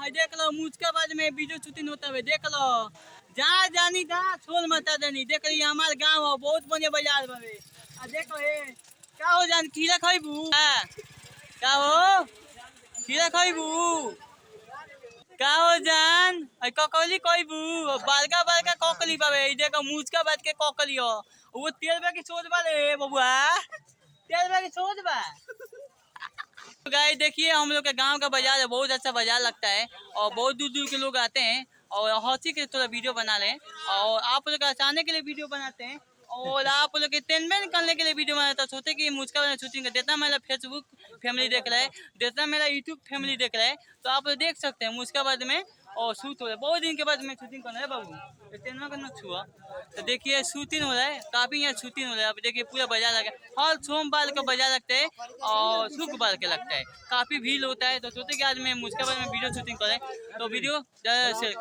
देख लो मुझकाबाद में video shooting होता है, देख लो जहाँ जानी जहाँ छोड़ मता देनी। देख रही हमारे गाँव हो बहुत बढ़िया बाजार बावे। देखो ये क्या हो जान खीरा खाइबू क्या हो खीरा खाइबू का हो जान ककली कहबू बड़का बड़का ककली बावे। देखो मुझकाबाद के ककली हो वो तेल बा की सोच बा रे बबुआ तेल बा की सोच बा। गाय देखिए हम लोग के गांव का बाजार है, बहुत अच्छा बाजार लगता है और बहुत दूर दूर के लोग आते हैं और हंसी के थोड़ा वीडियो बना लें और आप लोग हंसाने के लिए वीडियो बनाते हैं और आप लोग के टेनमेंट करने के लिए वीडियो बनाता है। सोचे कि मुझका शूटिंग कर देता मेरा फेसबुक फैमिली देख रहा है, जितना मेरा यूट्यूब फैमिली देख रहा है तो आप लोग देख सकते हैं मुझका बाद में और शूट हो रहा है। बहुत दिन के बाद मैं शूटिंग करना है बाबू टेनमा करना छुआ तो देखिए शूटिंग हो रहा है, काफी यहाँ शूटिंग हो रहा है। अब देखिए पूरा बाजार लगा हर सोमवार का बाजार लगता है और शुक्रवार के लगता है, काफी भीड़ होता है। तो सोचे कि आज मैं मुझका बाद में वीडियो शूटिंग करें तो वीडियो ज़्यादा शेयर